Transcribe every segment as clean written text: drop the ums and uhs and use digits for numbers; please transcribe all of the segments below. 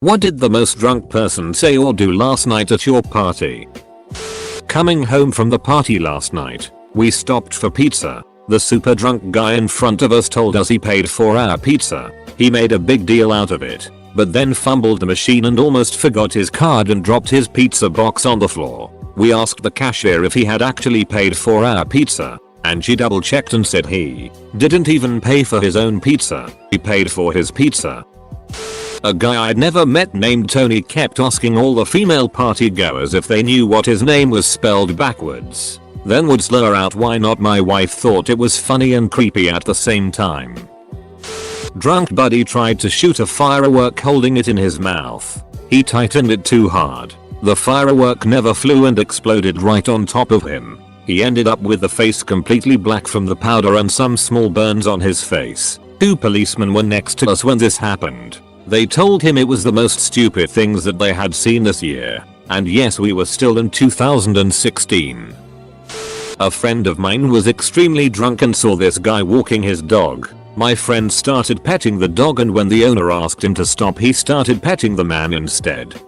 What did the most drunk person say or do last night at your party? Coming home from the party last night, we stopped for pizza. The super drunk guy in front of us told us he paid for our pizza. He made a big deal out of it, but then fumbled the machine and almost forgot his card and dropped his pizza box on the floor. We asked the cashier if he had actually paid for our pizza, and she double checked and said he didn't even pay for his own pizza. He paid for his pizza. A guy I'd never met named Tony kept asking all the female party goers if they knew what his name was spelled backwards, then would slur out why not. My wife thought it was funny and creepy at the same time. Drunk buddy tried to shoot a firework holding it in his mouth. He tightened it too hard. The firework never flew and exploded right on top of him. He ended up with the face completely black from the powder and some small burns on his face. 2 policemen were next to us when this happened. They told him it was the most stupid things that they had seen this year. And yes, we were still in 2016. A friend of mine was extremely drunk and saw this guy walking his dog. My friend started petting the dog, and when the owner asked him to stop, he started petting the man instead.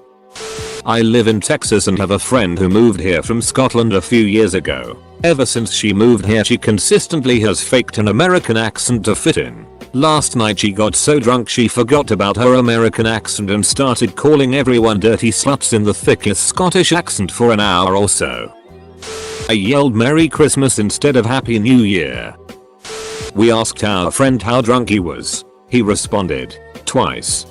I live in Texas and have a friend who moved here from Scotland a few years ago. Ever since she moved here, she consistently has faked an American accent to fit in. Last night she got so drunk she forgot about her American accent and started calling everyone dirty sluts in the thickest Scottish accent for an hour or so. I yelled Merry Christmas instead of Happy New Year. We asked our friend how drunk he was. He responded, twice.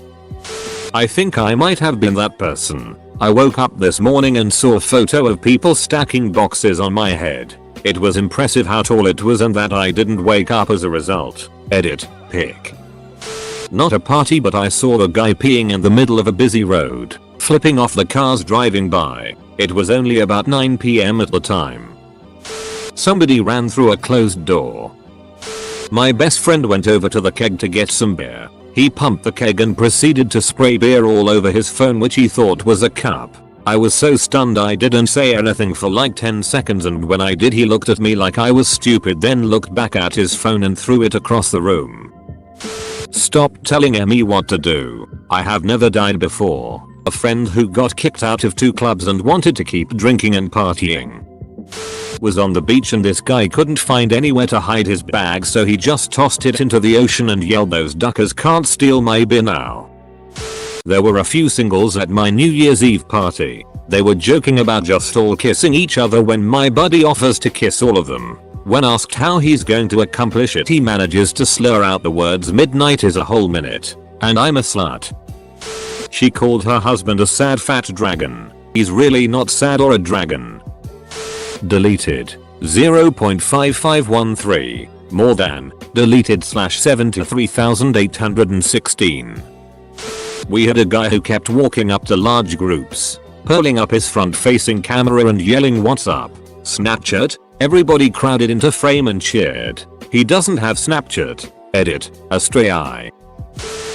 I think I might have been that person. I woke up this morning and saw a photo of people stacking boxes on my head. It was impressive how tall it was and that I didn't wake up as a result. Edit, pic. Not a party, but I saw the guy peeing in the middle of a busy road, flipping off the cars driving by. It was only about 9 PM at the time. Somebody ran through a closed door. My best friend went over to the keg to get some beer. He pumped the keg and proceeded to spray beer all over his phone, which he thought was a cup. I was so stunned I didn't say anything for like 10 seconds, and when I did he looked at me like I was stupid, then looked back at his phone and threw it across the room. Stop telling me what to do. I have never died before. A friend who got kicked out of 2 clubs and wanted to keep drinking and partying was on the beach, and this guy couldn't find anywhere to hide his bag, so he just tossed it into the ocean and yelled, "Those duckers can't steal my beer now." There were a few singles at my New Year's Eve party. They were joking about just all kissing each other when my buddy offers to kiss all of them. When asked how he's going to accomplish it, he manages to slur out the words "midnight is a whole minute" and "I'm a slut." She called her husband a sad fat dragon. He's really not sad or a dragon. Deleted 0.5513. More than. Deleted /73816. We had a guy who kept walking up to large groups, pulling up his front-facing camera and yelling "What's up, Snapchat?" Everybody crowded into frame and cheered. He doesn't have Snapchat. Edit, a stray eye.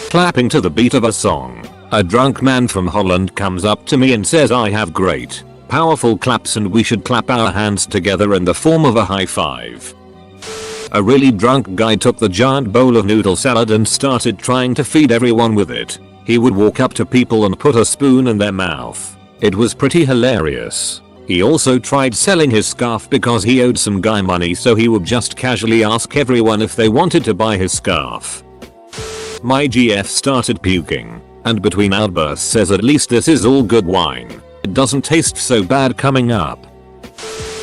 Clapping to the beat of a song. A drunk man from Holland comes up to me and says I have great, powerful claps and we should clap our hands together in the form of a high five. A really drunk guy took the giant bowl of noodle salad and started trying to feed everyone with it. He would walk up to people and put a spoon in their mouth. It was pretty hilarious. He also tried selling his scarf because he owed some guy money, so he would just casually ask everyone if they wanted to buy his scarf. My GF started puking, and between outbursts says, "At least this is all good wine. It doesn't taste so bad coming up."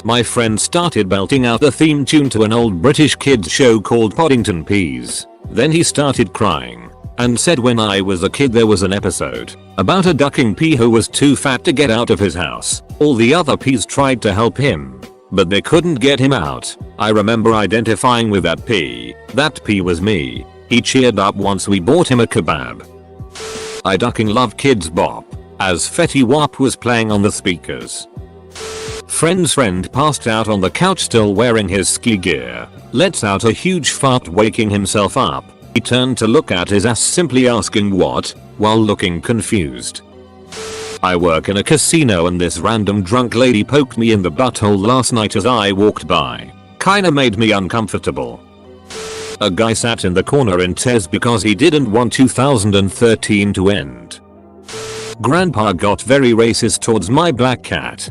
My friend started belting out the theme tune to an old British kids show called Poddington Peas. Then he started crying and said, "When I was a kid there was an episode about a ducking pea who was too fat to get out of his house. All the other peas tried to help him, but they couldn't get him out. I remember identifying with that pea. That pea was me." He cheered up once we bought him a kebab. I ducking love Kids Bop, as Fetty Wap was playing on the speakers. Friend's friend passed out on the couch still wearing his ski gear, lets out a huge fart waking himself up. He turned to look at his ass, simply asking "what?" while looking confused. I work in a casino and this random drunk lady poked me in the butthole last night as I walked by. Kinda made me uncomfortable. A guy sat in the corner in tears because he didn't want 2013 to end. Grandpa got very racist towards my black cat.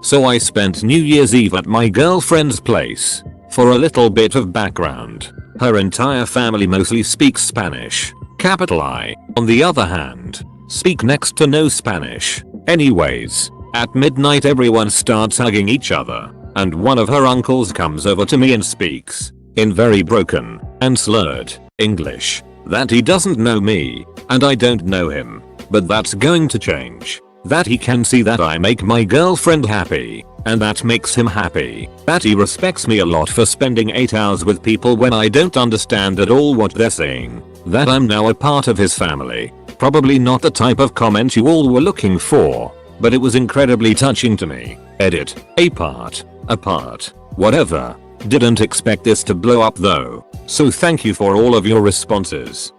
So I spent New Year's Eve at my girlfriend's place. For a little bit of background, her entire family mostly speaks Spanish, capital I. On the other hand, speak next to no Spanish. Anyways, at midnight everyone starts hugging each other, and one of her uncles comes over to me and speaks, in very broken and slurred English, that he doesn't know me, and I don't know him, but that's going to change. That he can see that I make my girlfriend happy, and that makes him happy. That he respects me a lot for spending 8 hours with people when I don't understand at all what they're saying. That I'm now a part of his family. Probably not the type of comment you all were looking for, but it was incredibly touching to me. Edit. A part, whatever. Didn't expect this to blow up though, so thank you for all of your responses.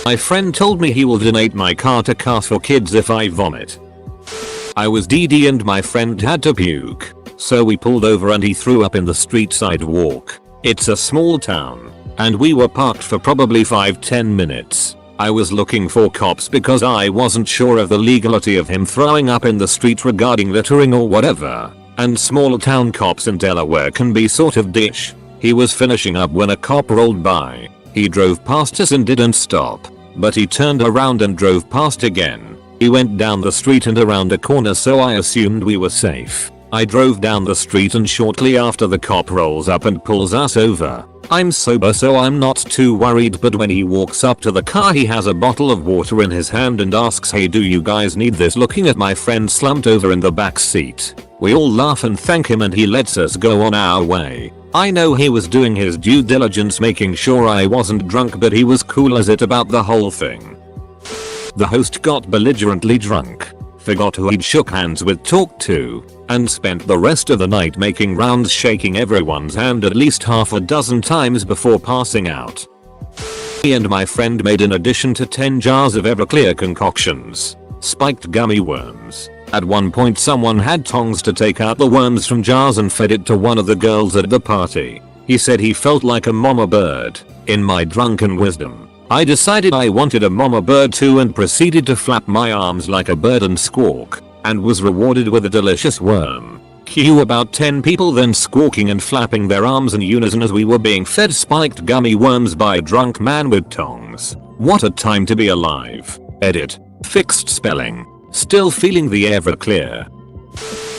My friend told me he will donate my car to Car for Kids if I vomit. I was DD and my friend had to puke, so we pulled over and he threw up in the street sidewalk. It's a small town, and we were parked for probably 5-10 minutes. I was looking for cops because I wasn't sure of the legality of him throwing up in the street regarding littering or whatever, and small town cops in Delaware can be sort of dish. He was finishing up when a cop rolled by. He drove past us and didn't stop, but he turned around and drove past again. He went down the street and around a corner, so I assumed we were safe. I drove down the street and shortly after the cop rolls up and pulls us over. I'm sober so I'm not too worried, but when he walks up to the car he has a bottle of water in his hand and asks, "Hey, do you guys need this?" looking at my friend slumped over in the back seat. We all laugh and thank him and he lets us go on our way. I know he was doing his due diligence making sure I wasn't drunk, but he was cool as it about the whole thing. The host got belligerently drunk, forgot who he'd shook hands with, talked to, and spent the rest of the night making rounds shaking everyone's hand at least half a dozen times before passing out. He and my friend made an addition to 10 jars of Everclear concoctions, spiked gummy worms. At one point someone had tongs to take out the worms from jars and fed it to one of the girls at the party. He said he felt like a mama bird. In my drunken wisdom, I decided I wanted a mama bird too and proceeded to flap my arms like a bird and squawk, and was rewarded with a delicious worm. Cue about 10 people then squawking and flapping their arms in unison as we were being fed spiked gummy worms by a drunk man with tongs. What a time to be alive. Edit. Fixed spelling. Still feeling the Everclear.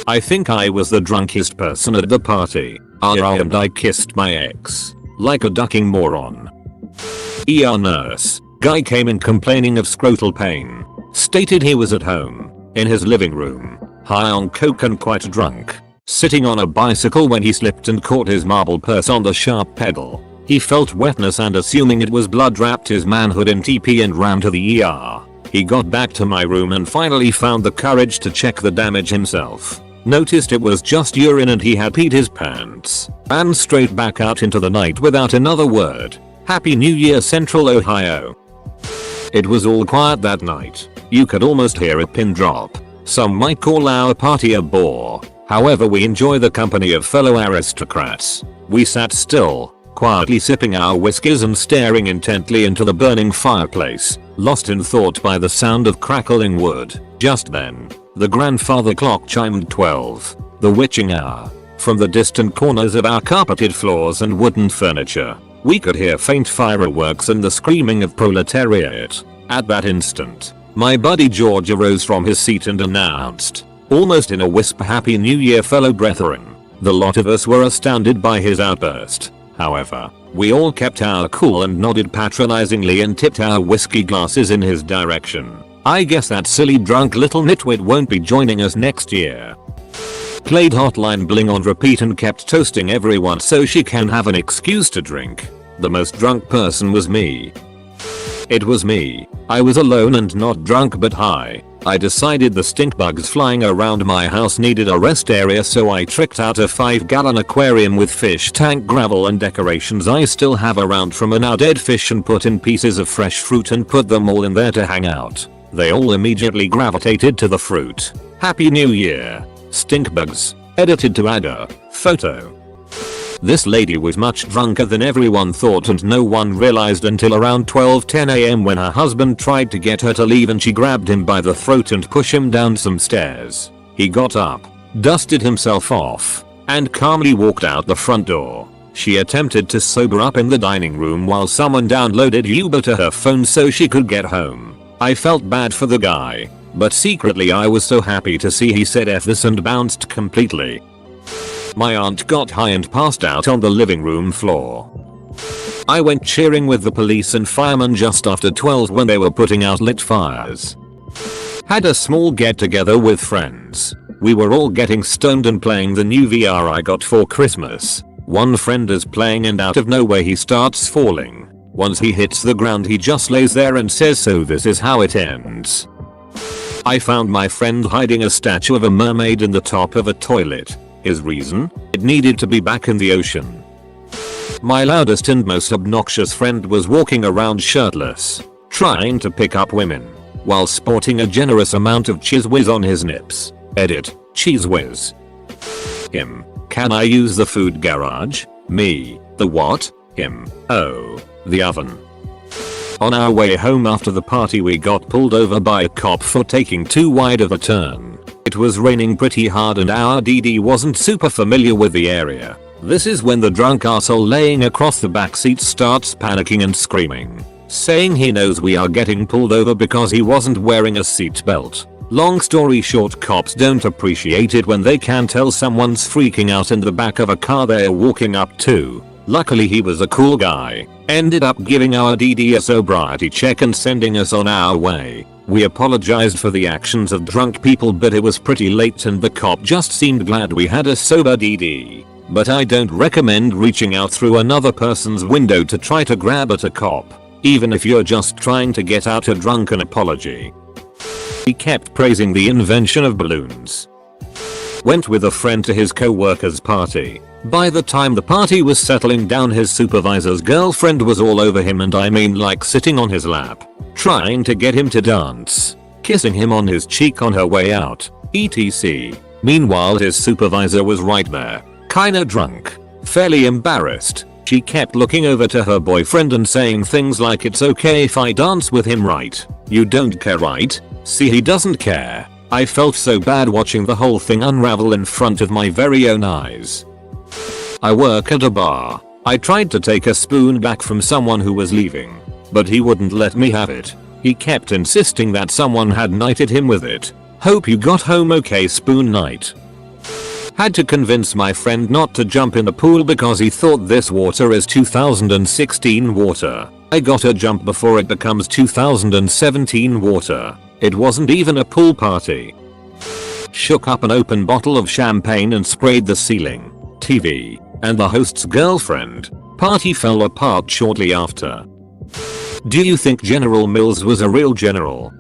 I think I was the drunkest person at the party. And I kissed my ex. Like a ducking moron. ER nurse. Guy came in complaining of scrotal pain. Stated he was at home, in his living room, high on coke and quite drunk, sitting on a bicycle when he slipped and caught his marble purse on the sharp pedal. He felt wetness and assuming it was blood wrapped his manhood in TP and ran to the ER. He got back to my room and finally found the courage to check the damage himself. Noticed it was just urine and he had peed his pants. Ran straight back out into the night without another word. Happy New Year, Central Ohio. It was all quiet that night. You could almost hear a pin drop. Some might call our party a bore. However, we enjoy the company of fellow aristocrats. We sat still, quietly sipping our whiskeys and staring intently into the burning fireplace, lost in thought by the sound of crackling wood. Just then, the grandfather clock chimed 12, the witching hour. From the distant corners of our carpeted floors and wooden furniture, we could hear faint fireworks and the screaming of proletariat. At that instant, my buddy George arose from his seat and announced, almost in a whisper, "Happy New Year, fellow brethren." The lot of us were astounded by his outburst. However, we all kept our cool and nodded patronizingly and tipped our whiskey glasses in his direction. I guess that silly drunk little nitwit won't be joining us next year. Played Hotline Bling on repeat and kept toasting everyone so she can have an excuse to drink. The most drunk person was me. It was me. I was alone and not drunk but high. I decided the stink bugs flying around my house needed a rest area, so I tricked out a 5-gallon aquarium with fish tank, gravel and decorations I still have around from a now dead fish and put in pieces of fresh fruit and put them all in there to hang out. They all immediately gravitated to the fruit. Happy New Year. Stink bugs. Edited to add a photo. This lady was much drunker than everyone thought, and no one realized until around 12:10 am when her husband tried to get her to leave and she grabbed him by the throat and pushed him down some stairs. He got up, dusted himself off, and calmly walked out the front door. She attempted to sober up in the dining room while someone downloaded Uber to her phone so she could get home. I felt bad for the guy, but secretly I was so happy to see he said F this and bounced completely. My aunt got high and passed out on the living room floor. I went cheering with the police and firemen just after 12 when they were putting out lit fires. Had a small get together with friends. We were all getting stoned and playing the new VR I got for Christmas. One friend is playing and out of nowhere he starts falling. Once he hits the ground he just lays there and says, "So this is how it ends." I found my friend hiding a statue of a mermaid in the top of a toilet. His reason? It needed to be back in the ocean. My loudest and most obnoxious friend was walking around shirtless, trying to pick up women, while sporting a generous amount of cheese whiz on his nips. Edit, cheese whiz. Him. Can I use the food garage? Me. The what? Him. Oh. The oven. On our way home after the party we got pulled over by a cop for taking too wide of a turn. It was raining pretty hard and our DD wasn't super familiar with the area. This is when the drunk arsehole laying across the backseat starts panicking and screaming, saying he knows we are getting pulled over because he wasn't wearing a seatbelt. Long story short, cops don't appreciate it when they can tell someone's freaking out in the back of a car they're walking up to. Luckily he was a cool guy, ended up giving our DD a sobriety check and sending us on our way. We apologized for the actions of drunk people, but it was pretty late and the cop just seemed glad we had a sober DD. But I don't recommend reaching out through another person's window to try to grab at a cop, even if you're just trying to get out a drunken apology. He kept praising the invention of balloons. Went with a friend to his co-worker's party. By the time the party was settling down, his supervisor's girlfriend was all over him, and I mean like sitting on his lap, trying to get him to dance, kissing him on his cheek on her way out, etc. Meanwhile his supervisor was right there, kinda drunk, fairly embarrassed. She kept looking over to her boyfriend and saying things like, "It's okay if I dance with him, right? You don't care, right? See, he doesn't care." I felt so bad watching the whole thing unravel in front of my very own eyes. I work at a bar. I tried to take a spoon back from someone who was leaving, but he wouldn't let me have it. He kept insisting that someone had knighted him with it. "Hope you got home okay, spoon knight." Had to convince my friend not to jump in the pool because he thought this water is 2016 water. I gotta jump before it becomes 2017 water. It wasn't even a pool party. Shook up an open bottle of champagne and sprayed the ceiling, TV, and the host's girlfriend. Party fell apart shortly after. Do you think General Mills was a real general?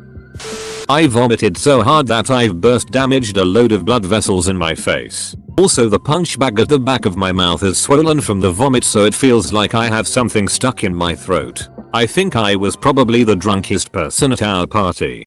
I vomited so hard that I've damaged a load of blood vessels in my face. Also the punch bag at the back of my mouth is swollen from the vomit, so it feels like I have something stuck in my throat. I think I was probably the drunkest person at our party.